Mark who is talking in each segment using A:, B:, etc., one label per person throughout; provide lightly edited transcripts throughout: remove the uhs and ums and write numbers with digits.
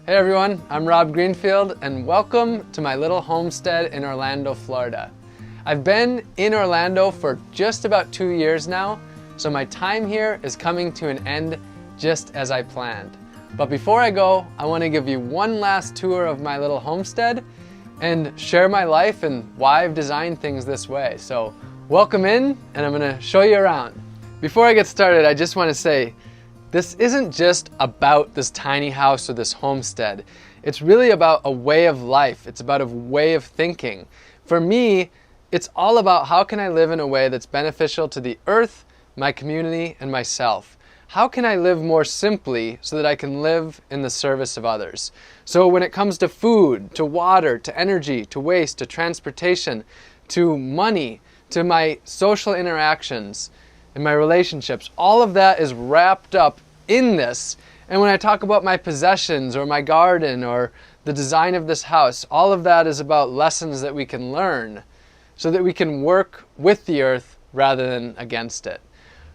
A: Hey everyone, I'm Rob Greenfield and welcome to my little homestead in Orlando, Florida. I've been in Orlando for just about 2 years now, so my time here is coming to an end just as I planned. But before I go, I want to give you one last tour of my little homestead and share my life and why I've designed things this way. So welcome in, and I'm going to show you around. Before I get started, I just want to say, this isn't just about this tiny house or this homestead. It's really about a way of life. It's about a way of thinking. For me, it's all about how can I live in a way that's beneficial to the earth, my community, and myself. How can I live more simply so that I can live in the service of others? So when it comes to food, to water, to energy, to waste, to transportation, to money, to my social interactions, and my relationships, all of that is wrapped up in this. And when I talk about my possessions or my garden or the design of this house, all of that is about lessons that we can learn so that we can work with the earth rather than against it.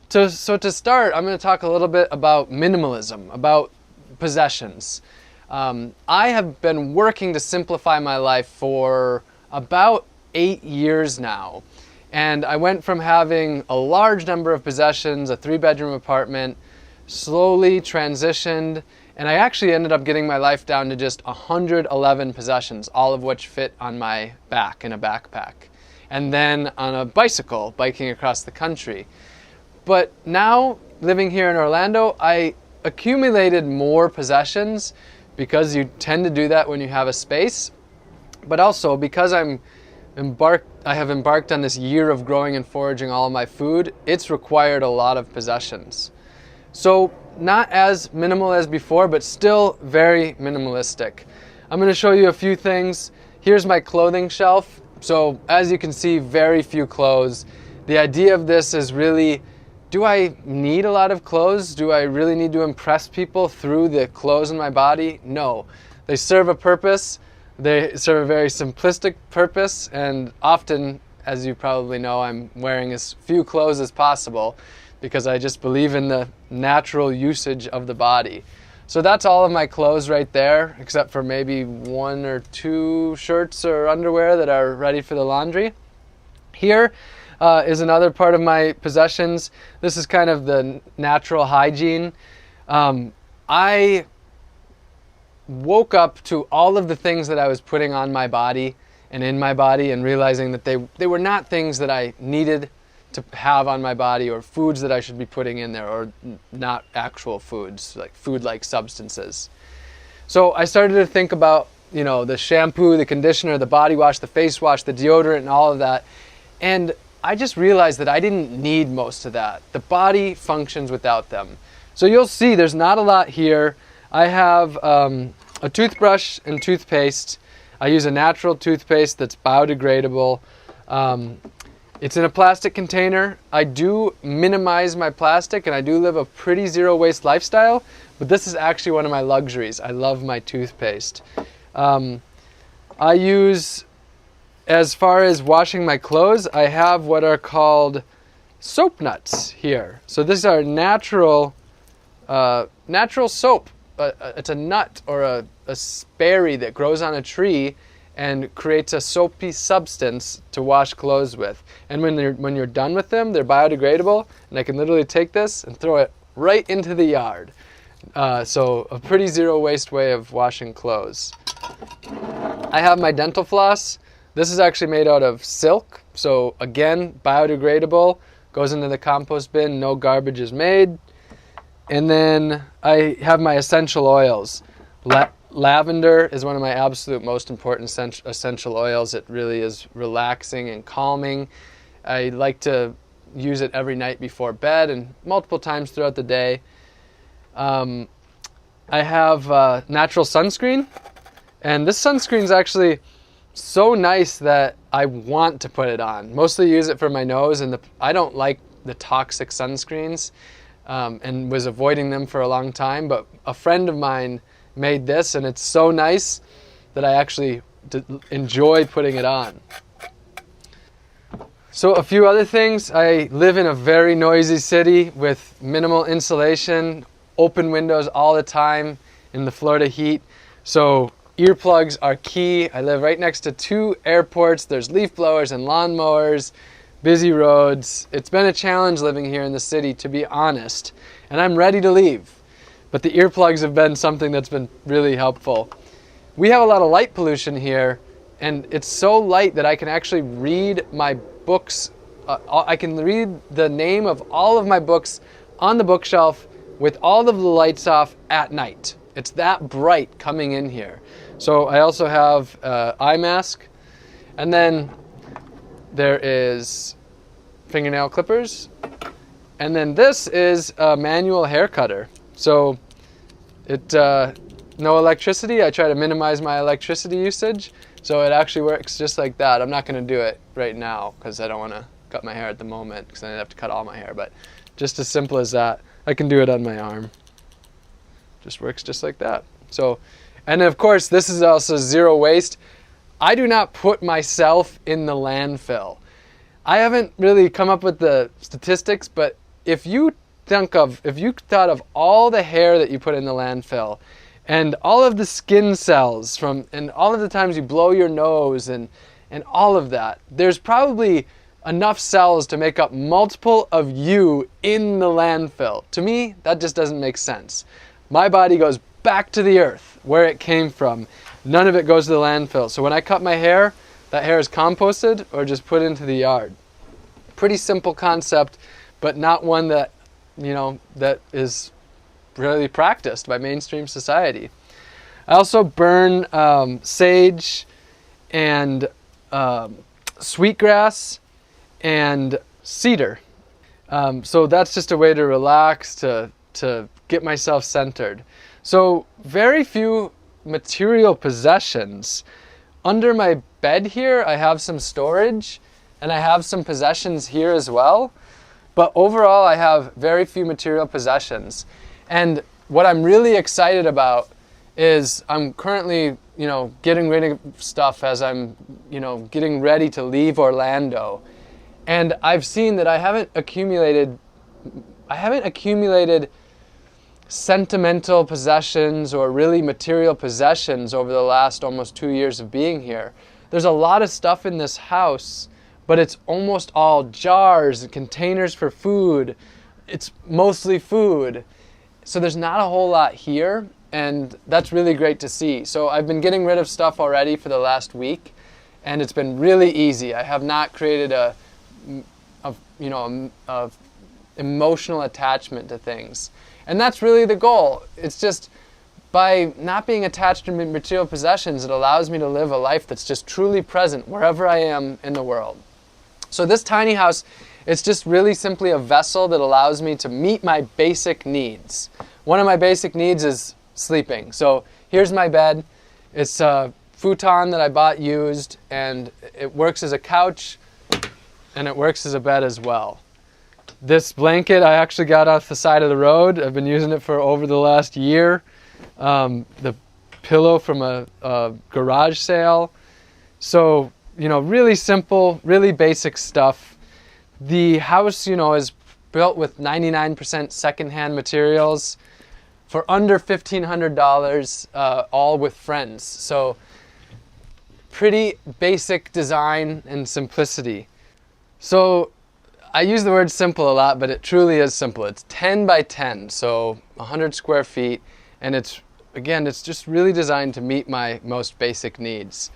A: So to start, I'm going to talk a little bit about minimalism, about possessions. I have been working to simplify my life for about 8 years now. And I went from having a large number of possessions, a 3-bedroom apartment, slowly transitioned, and I actually ended up getting my life down to just 111 possessions, all of which fit on my back in a backpack. And then on a bicycle, biking across the country. But now, living here in Orlando, I accumulated more possessions because you tend to do that when you have a space, but also because I have embarked on this year of growing and foraging all of my food, it's required a lot of possessions. So not as minimal as before, but still very minimalistic. I'm going to show you a few things. Here's my clothing shelf. So as you can see, very few clothes. The idea of this is really, do I need a lot of clothes? Do I really need to impress people through the clothes in my body? No. They serve a purpose. They serve a very simplistic purpose, and often, as you probably know, I'm wearing as few clothes as possible because I just believe in the natural usage of the body. So that's all of my clothes right there, except for maybe 1 or 2 shirts or underwear that are ready for the laundry. Here is another part of my possessions. This is kind of the natural hygiene. I woke up to all of the things that I was putting on my body and in my body and realizing that they were not things that I needed to have on my body or foods that I should be putting in there, or not actual foods, like food-like substances. So I started to think about, the shampoo, the conditioner, the body wash, the face wash, the deodorant, and all of that. And I just realized that I didn't need most of that. The body functions without them. So you'll see there's not a lot here. I have a toothbrush and toothpaste. I use a natural toothpaste that's biodegradable. It's in a plastic container. I do minimize my plastic and I do live a pretty zero waste lifestyle, but this is actually one of my luxuries. I love my toothpaste. I use, as far as washing my clothes, I have what are called soap nuts here. So these are natural soap. It's a nut or a sperry that grows on a tree and creates a soapy substance to wash clothes with. And when you're done with them, they're biodegradable, and I can literally take this and throw it right into the yard. So a pretty zero waste way of washing clothes. I have my dental floss. This is actually made out of silk, so again, biodegradable, goes into the compost bin, no garbage is made. And then I have my essential oils. Lavender is one of my absolute most important essential oils. It really is relaxing and calming. I like to use it every night before bed and multiple times throughout the day. I have natural sunscreen, and this sunscreen is actually so nice that I want to put it on. Mostly use it for my nose, and I don't like the toxic sunscreens. And was avoiding them for a long time, but a friend of mine made this, and it's so nice that I actually enjoy putting it on. So a few other things. I live in a very noisy city with minimal insulation, open windows all the time in the Florida heat. So earplugs are key. I live right next to 2 airports. There's leaf blowers and lawn mowers, busy roads. It's been a challenge living here in the city, to be honest, and I'm ready to leave. But the earplugs have been something that's been really helpful. We have a lot of light pollution here, and it's so light that I can actually read my books. I can read the name of all of my books on the bookshelf with all of the lights off at night. It's that bright coming in here. So I also have eye mask, and then there is fingernail clippers, and then this is a manual hair cutter. So no electricity. I try to minimize my electricity usage, so it actually works just like that. I'm not going to do it right now because I don't want to cut my hair at the moment, because then I'd have to cut all my hair, but just as simple as that. I can do it on my arm. Just works just like that. So, and of course, this is also zero waste. I do not put myself in the landfill. I haven't really come up with the statistics, but if you thought of all the hair that you put in the landfill, and all of the skin cells and all of the times you blow your nose and all of that, there's probably enough cells to make up multiple of you in the landfill. To me, that just doesn't make sense. My body goes back to the earth where it came from. None of it goes to the landfill. So when I cut my hair, that hair is composted or just put into the yard. Pretty simple concept, but not one that, that is really practiced by mainstream society. I also burn sage and sweetgrass and cedar. So that's just a way to relax, to get myself centered. So very few material possessions. Under my bed here, I have some storage, and I have some possessions here as well. But overall, I have very few material possessions. And what I'm really excited about is I'm currently, getting rid of stuff as I'm, getting ready to leave Orlando. And I've seen that I haven't accumulated sentimental possessions or really material possessions over the last almost 2 years of being here. There's a lot of stuff in this house, but it's almost all jars and containers for food. It's mostly food. So there's not a whole lot here, and that's really great to see. So I've been getting rid of stuff already for the last week, and it's been really easy. I have not created a emotional attachment to things. And that's really the goal. It's just by not being attached to material possessions, it allows me to live a life that's just truly present wherever I am in the world. So this tiny house, it's just really simply a vessel that allows me to meet my basic needs. One of my basic needs is sleeping. So here's my bed. It's a futon that I bought used, and it works as a couch, and it works as a bed as well. This blanket I actually got off the side of the road. I've been using it for over the last year. The pillow from a garage sale. So, really simple, really basic stuff. The house, is built with 99% secondhand materials for under $1,500, all with friends. So pretty basic design and simplicity. So I use the word simple a lot, but it truly is simple. It's 10 by 10, so 100 square feet, and it's just really designed to meet my most basic needs.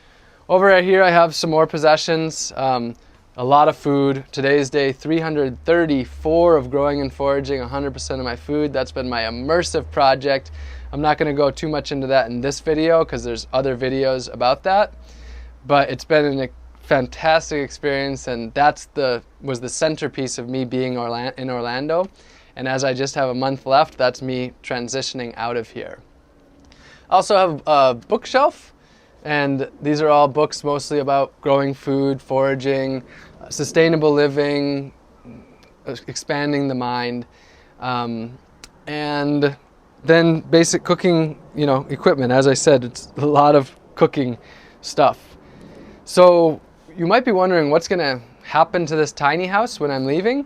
A: Over right here I have some more possessions, a lot of food. Today's day 334 of growing and foraging 100% of my food. That's been my immersive project. I'm not going to go too much into that in this video because there's other videos about that, but it's been a fantastic experience, and was the centerpiece of me being in Orlando. And as I just have a month left, that's me transitioning out of here. I also have a bookshelf, and these are all books mostly about growing food, foraging, sustainable living, expanding the mind, and then basic cooking, equipment. As I said, it's a lot of cooking stuff. So you might be wondering what's going to happen to this tiny house when I'm leaving.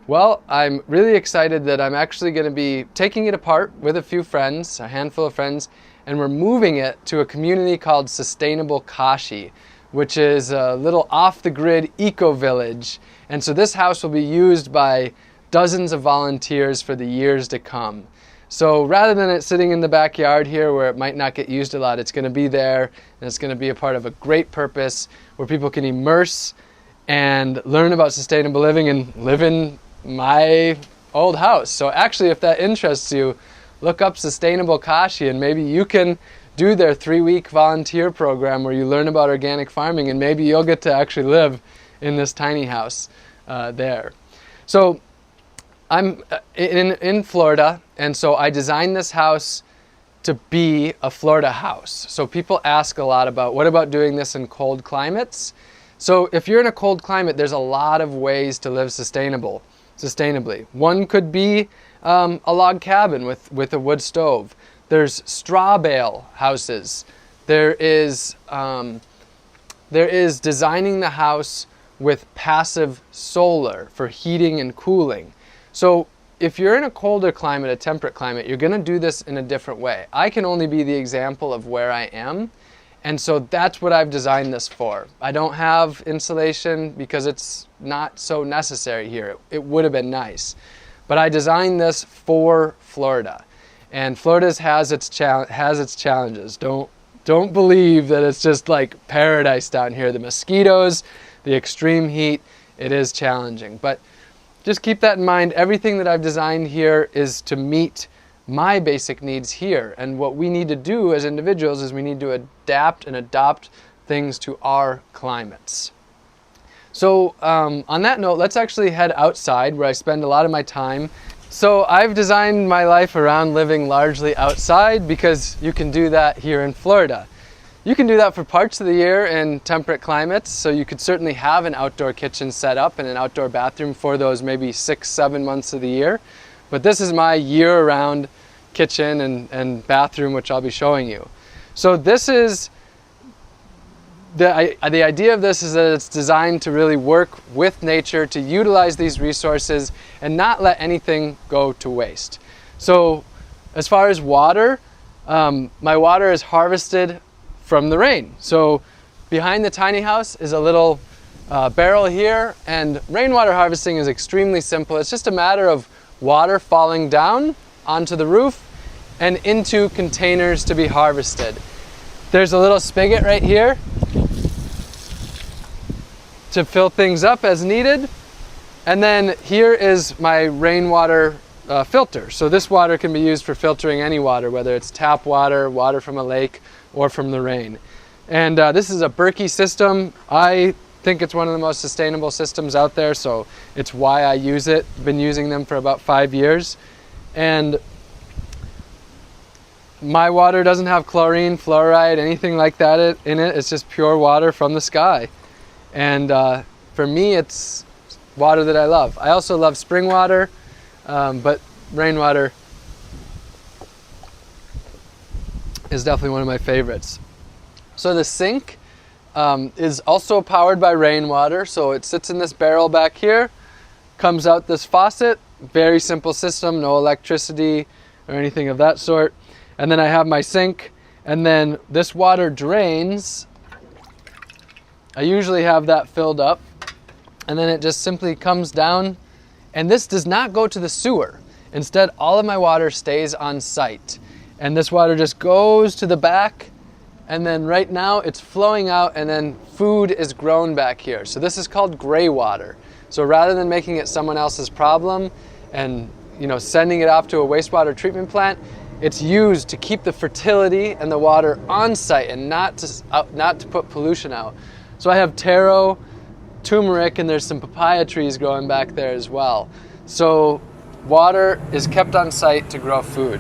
A: Well, I'm really excited that I'm actually going to be taking it apart with a few friends, a handful of friends, and we're moving it to a community called Sustainable Kashi, which is a little off-the-grid eco-village. And so this house will be used by dozens of volunteers for the years to come. So rather than it sitting in the backyard here where it might not get used a lot, it's going to be there, and it's going to be a part of a great purpose where people can immerse and learn about sustainable living and live in my old house. So actually, if that interests you, look up Sustainable Kashi and maybe you can do their 3-week volunteer program where you learn about organic farming, and maybe you'll get to actually live in this tiny house there. So I'm in Florida, and so I designed this house to be a Florida house. So people ask a lot about, what about doing this in cold climates? So if you're in a cold climate, there's a lot of ways to live sustainably. One could be a log cabin with a wood stove. There's straw bale houses. There is designing the house with passive solar for heating and cooling. So if you're in a colder climate, a temperate climate, you're going to do this in a different way. I can only be the example of where I am, and so that's what I've designed this for. I don't have insulation because it's not so necessary here. It would have been nice. But I designed this for Florida, and Florida has its challenges. Don't believe that it's just like paradise down here. The mosquitoes, the extreme heat, it is challenging. But just keep that in mind. Everything that I've designed here is to meet my basic needs here. And what we need to do as individuals is we need to adapt and adopt things to our climates. So on that note, let's actually head outside where I spend a lot of my time. So I've designed my life around living largely outside because you can do that here in Florida. You can do that for parts of the year in temperate climates, so you could certainly have an outdoor kitchen set up and an outdoor bathroom for those maybe 6-7 months of the year. But this is my year-round kitchen and bathroom, which I'll be showing you. So this is, the idea of this is that it's designed to really work with nature, to utilize these resources and not let anything go to waste. So as far as water, my water is harvested from the rain. So behind the tiny house is a little barrel here, and rainwater harvesting is extremely simple. It's just a matter of water falling down onto the roof and into containers to be harvested. There's a little spigot right here to fill things up as needed, and then here is my rainwater filter. So this water can be used for filtering any water, whether it's tap water, water from a lake, or from the rain. And this is a Berkey system. I think it's one of the most sustainable systems out there, so it's why I use it. Been using them for about 5 years. And my water doesn't have chlorine, fluoride, anything like that in it. It's just pure water from the sky. And for me, it's water that I love. I also love spring water, but rainwater is definitely one of my favorites. So the sink is also powered by rainwater. So it sits in this barrel back here, comes out this faucet, very simple system, no electricity or anything of that sort. And then I have my sink, and then this water drains. I usually have that filled up, and then it just simply comes down, and this does not go to the sewer. Instead, all of my water stays on site. And this water just goes to the back, and then right now it's flowing out, and then food is grown back here. So this is called gray water. So rather than making it someone else's problem and sending it off to a wastewater treatment plant, it's used to keep the fertility and the water on site and not to put pollution out. So I have taro, turmeric, and there's some papaya trees growing back there as well. So water is kept on site to grow food.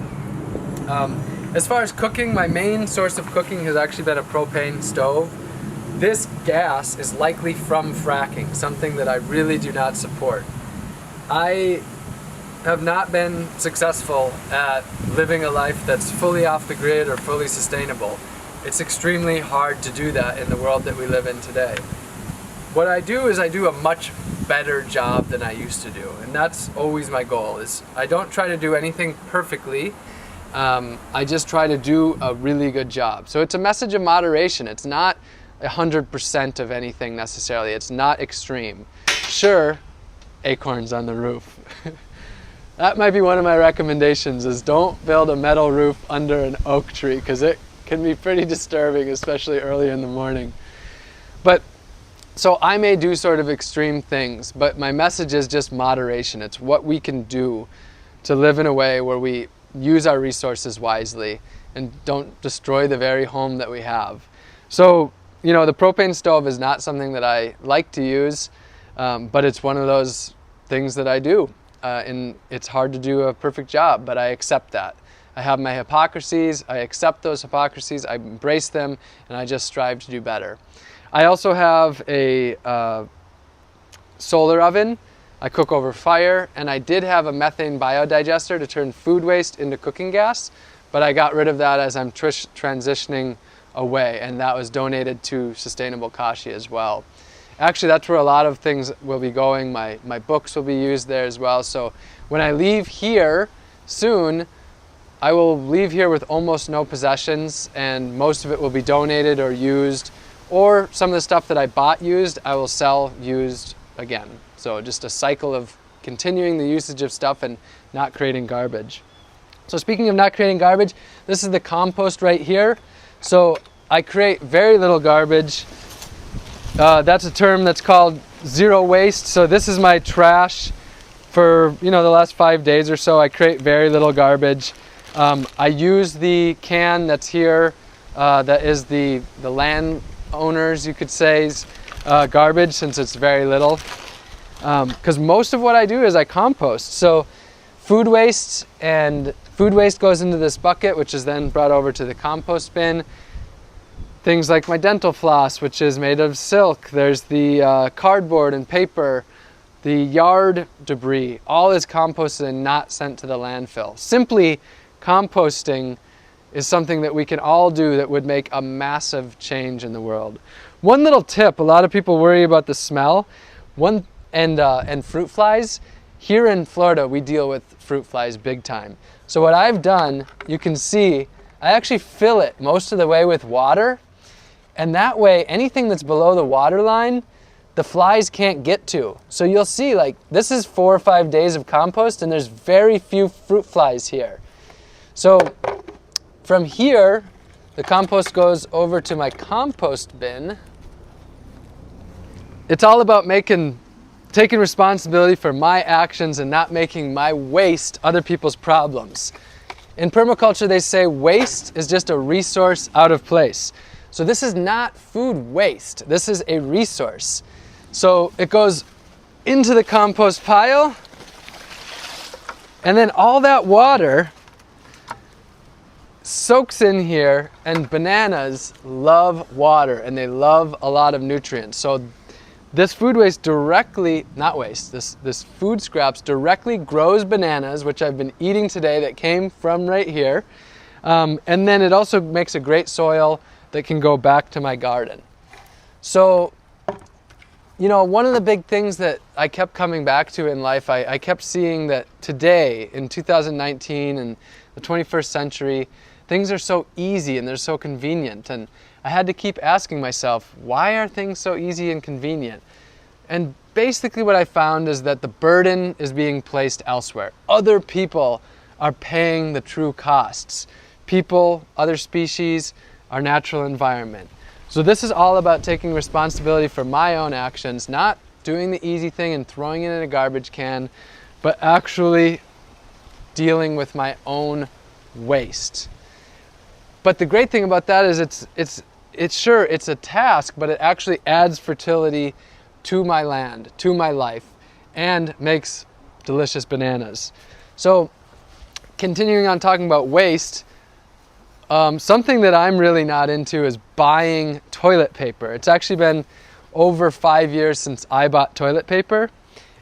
A: As far as cooking, my main source of cooking has actually been a propane stove. This gas is likely from fracking, something that I really do not support. I have not been successful at living a life that's fully off the grid or fully sustainable. It's extremely hard to do that in the world that we live in today. What I do is I do a much better job than I used to do, and that's always my goal. Is I don't try to do anything perfectly, I just try to do a really good job. So it's a message of moderation. It's not 100% of anything necessarily. It's not extreme. Sure, acorns on the roof. That might be one of my recommendations, is don't build a metal roof under an oak tree, because it can be pretty disturbing, especially early in the morning. But so I may do sort of extreme things, but my message is just moderation. It's what we can do to live in a way where we use our resources wisely and don't destroy the very home that we have. So, you know, the propane stove is not something that I like to use, but it's one of those things that I do. And it's hard to do a perfect job, but I accept that. I have my hypocrisies, I accept those hypocrisies, I embrace them, and I just strive to do better. I also have a solar oven. I cook over fire, and I did have a methane biodigester to turn food waste into cooking gas, but I got rid of that as I'm transitioning away, and that was donated to Sustainable Kashi as well. Actually, that's where a lot of things will be going. My books will be used there as well. So when I leave here soon, I will leave here with almost no possessions, and most of it will be donated or used, or some of the stuff that I bought used, I will sell used again. So just a cycle of continuing the usage of stuff and not creating garbage. So speaking of not creating garbage, this is the compost right here. So I create very little garbage. That's a term that's called zero waste. So this is my trash for, you know, the last 5 days or so. I create very little garbage. I use the can that's here, that is the landowners, you could say, garbage, since it's very little. Because most of what I do is I compost. So food waste goes into this bucket, which is then brought over to the compost bin. Things like my dental floss, which is made of silk. There's the cardboard and paper, the yard debris, all is composted and not sent to the landfill. Simply composting is something that we can all do that would make a massive change in the world. One little tip: a lot of people worry about the smell. And fruit flies. Here in Florida, we deal with fruit flies big time. So what I've done, you can see, I actually fill it most of the way with water, and that way anything that's below the water line, the flies can't get to. So you'll see, like, this is 4 or 5 days of compost, and there's very few fruit flies here. So from here, the compost goes over to my compost bin. It's all about taking responsibility for my actions and not making my waste other people's problems. In permaculture, they say waste is just a resource out of place. So this is not food waste. This is a resource. So it goes into the compost pile, and then all that water soaks in here, and bananas love water, and they love a lot of nutrients. So this food waste this food scraps directly grows bananas, which I've been eating today, that came from right here. And then it also makes a great soil that can go back to my garden. So, you know, one of the big things that I kept coming back to in life, I kept seeing that today, in 2019 and the 21st century, things are so easy and they're so convenient. And I had to keep asking myself, why are things so easy and convenient? And basically what I found is that the burden is being placed elsewhere. Other people are paying the true costs. People, other species, our natural environment. So this is all about taking responsibility for my own actions, not doing the easy thing and throwing it in a garbage can, but actually dealing with my own waste. But the great thing about that is it's a task, but it actually adds fertility to my land, to my life, and makes delicious bananas. So continuing on talking about waste, something that I'm really not into is buying toilet paper. It's actually been over 5 years since I bought toilet paper.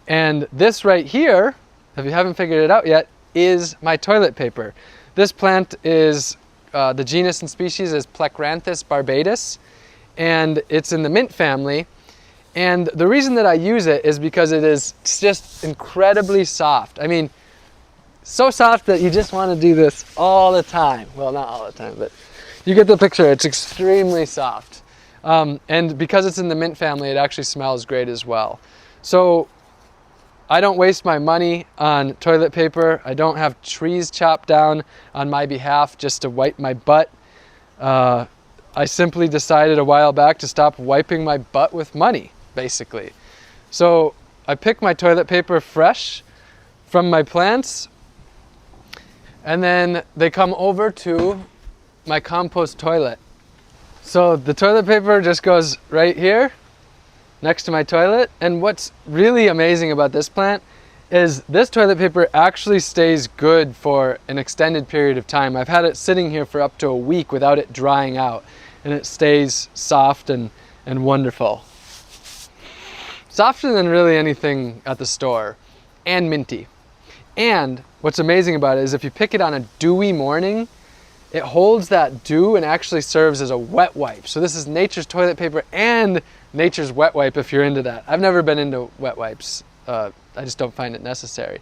A: And this right here, if you haven't figured it out yet, is my toilet paper. This plant is, the genus and species is Plecranthus barbatus, and it's in the mint family. And the reason that I use it is because it is just incredibly soft. I mean, so soft that you just want to do this all the time. Well, not all the time, but you get the picture. It's extremely soft. And because it's in the mint family, it actually smells great as well. So I don't waste my money on toilet paper. I don't have trees chopped down on my behalf just to wipe my butt. I simply decided a while back to stop wiping my butt with money, basically. So I pick my toilet paper fresh from my plants, and then they come over to my compost toilet. So the toilet paper just goes right here next to my toilet. And what's really amazing about this plant is this toilet paper actually stays good for an extended period of time. I've had it sitting here for up to a week without it drying out, and it stays soft and wonderful. Softer than really anything at the store, and minty. And what's amazing about it is if you pick it on a dewy morning, it holds that dew and actually serves as a wet wipe. So this is nature's toilet paper and nature's wet wipe if you're into that. I've never been into wet wipes. I just don't find it necessary.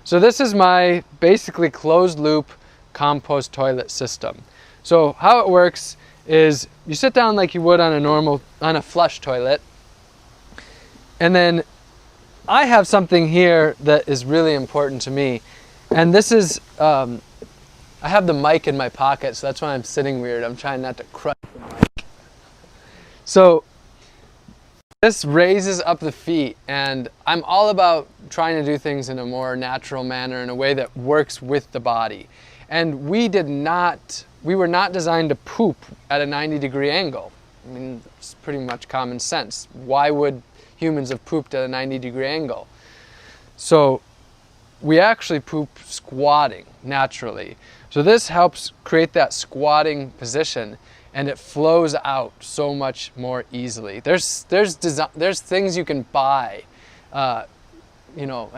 A: So this is my basically closed loop compost toilet system. So how it works is you sit down like you would on a flush toilet, and then I have something here that is really important to me, and this is I have the mic in my pocket, so that's why I'm sitting weird. I'm trying not to crush the mic. So this raises up the feet, and I'm all about trying to do things in a more natural manner, in a way that works with the body. And we were not designed to poop at a 90-degree angle. I mean, it's pretty much common sense. Why would humans have pooped at a 90-degree angle? So we actually poop squatting naturally. So this helps create that squatting position, and it flows out so much more easily. There's things you can buy. I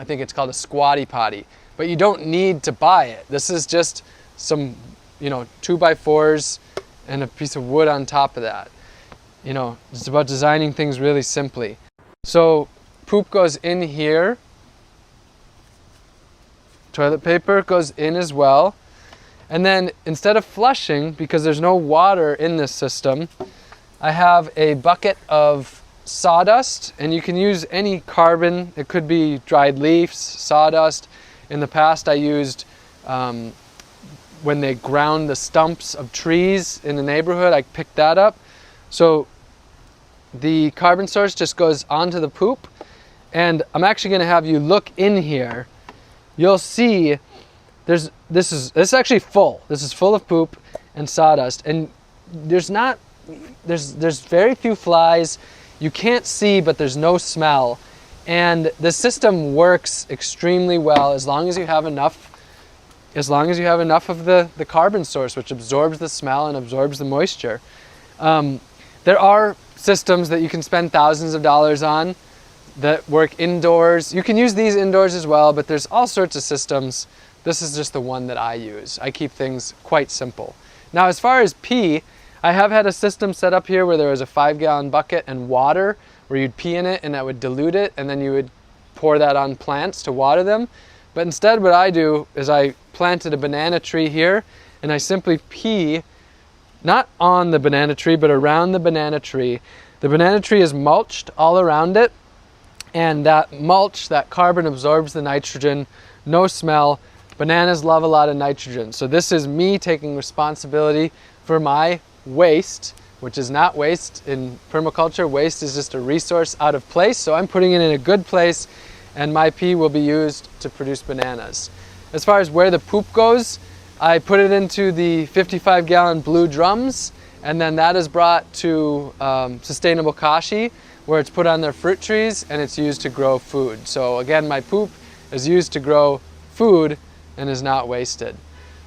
A: think it's called a squatty potty, but you don't need to buy it. This is just some 2x4s and a piece of wood on top of that. It's about designing things really simply. So poop goes in here. Toilet paper goes in as well. And then instead of flushing, because there's no water in this system, I have a bucket of sawdust, and you can use any carbon. It could be dried leaves, sawdust. In the past I used, when they ground the stumps of trees in the neighborhood, I picked that up. So the carbon source just goes onto the poop, and I'm actually going to have you look in here. You'll see this is actually full. This is full of poop and sawdust, and there's very few flies. You can't see, but there's no smell, and the system works extremely well as long as you have enough of the carbon source, which absorbs the smell and absorbs the moisture. There are systems that you can spend thousands of dollars on that work indoors. You can use these indoors as well, but there's all sorts of systems. This is just the one that I use. I keep things quite simple. Now, as far as pee, I have had a system set up here where there was a 5-gallon bucket and water where you'd pee in it and that would dilute it, and then you would pour that on plants to water them. But instead what I do is I planted a banana tree here, and I simply pee not on the banana tree but around the banana tree. The banana tree is mulched all around it, and that mulch, that carbon, absorbs the nitrogen. No smell. Bananas love a lot of nitrogen. So this is me taking responsibility for my waste, which is not waste in permaculture. Waste is just a resource out of place. So I'm putting it in a good place, and my pee will be used to produce bananas. As far as where the poop goes, I put it into the 55-gallon blue drums, and then that is brought to Sustainable Kashi, where it's put on their fruit trees and it's used to grow food. So again, my poop is used to grow food and is not wasted.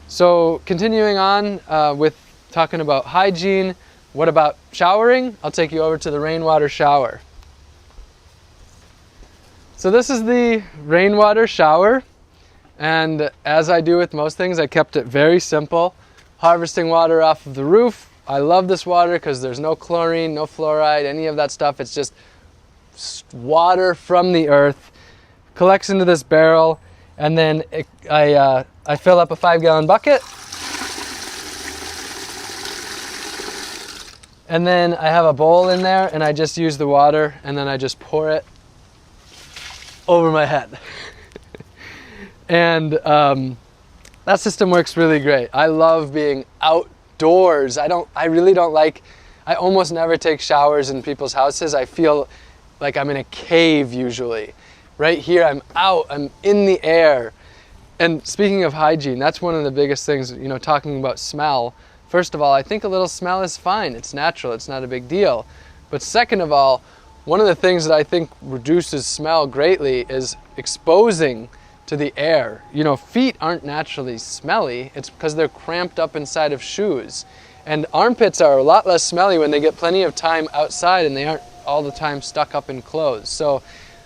A: So continuing on with talking about hygiene, what about showering? I'll take you over to the rainwater shower. So this is the rainwater shower, and as I do with most things, I kept it very simple. Harvesting water off of the roof. I love this water because there's no chlorine, no fluoride, any of that stuff. It's just water from the earth, collects into this barrel, And then I fill up a 5-gallon bucket. And then I have a bowl in there, and I just use the water, and then I just pour it over my head. And that system works really great. I love being outdoors. I almost never take showers in people's houses. I feel like I'm in a cave usually. Right here, I'm out, I'm in the air. And speaking of hygiene, that's one of the biggest things, you know, talking about smell. First of all, I think a little smell is fine. It's natural, it's not a big deal. But second of all, one of the things that I think reduces smell greatly is exposing to the air. You know, feet aren't naturally smelly. It's because they're cramped up inside of shoes. And armpits are a lot less smelly when they get plenty of time outside and they aren't all the time stuck up in clothes. So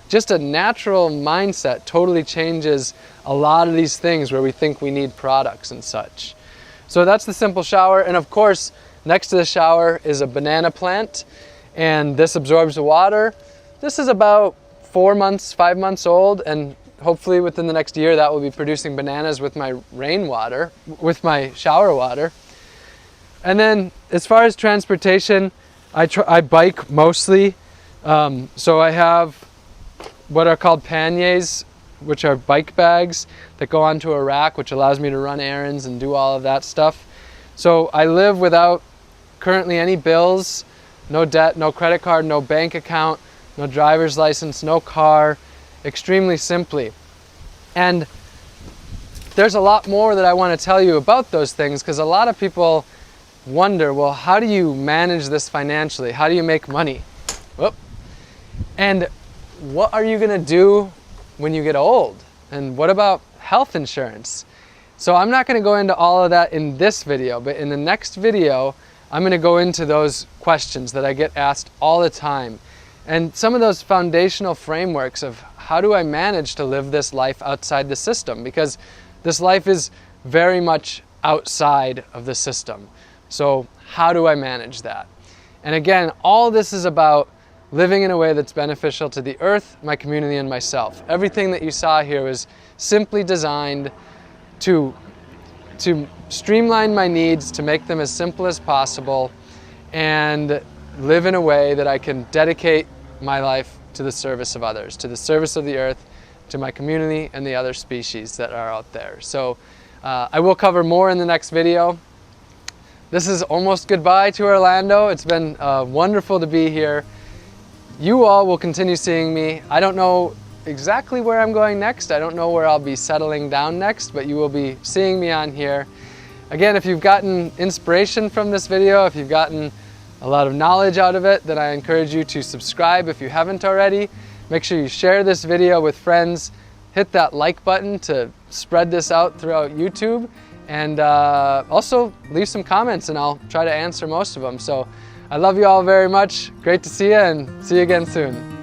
A: just a natural mindset totally changes a lot of these things where we think we need products and such. So that's the simple shower. And of course, next to the shower is a banana plant, and this absorbs the water. This is about 5 months old, and hopefully within the next year that will be producing bananas with my rainwater, with my shower water. And then as far as transportation, I bike mostly. So I have what are called panniers, which are bike bags that go onto a rack, which allows me to run errands and do all of that stuff. So I live without currently any bills, no debt, no credit card, no bank account, no driver's license, no car, extremely simply. And there's a lot more that I want to tell you about those things, because a lot of people wonder, well, how do you manage this financially? How do you make money? Whoop. And what are you going to do when you get old? And what about health insurance? So I'm not going to go into all of that in this video, but in the next video, I'm going to go into those questions that I get asked all the time. And some of those foundational frameworks of how do I manage to live this life outside the system? Because this life is very much outside of the system. So how do I manage that? And again, all this is about living in a way that's beneficial to the earth, my community, and myself. Everything that you saw here was simply designed to streamline my needs, to make them as simple as possible, and live in a way that I can dedicate my life to the service of others, to the service of the earth, to my community and the other species that are out there. So I will cover more in the next video. This is almost goodbye to Orlando. It's been wonderful to be here. You all will continue seeing me. I don't know exactly where I'm going next. I don't know where I'll be settling down next, but you will be seeing me on here. Again, if you've gotten inspiration from this video, if you've gotten a lot of knowledge out of it, then I encourage you to subscribe if you haven't already. Make sure you share this video with friends. Hit that like button to spread this out throughout YouTube. And also leave some comments and I'll try to answer most of them. So I love you all very much. Great to see you, and see you again soon.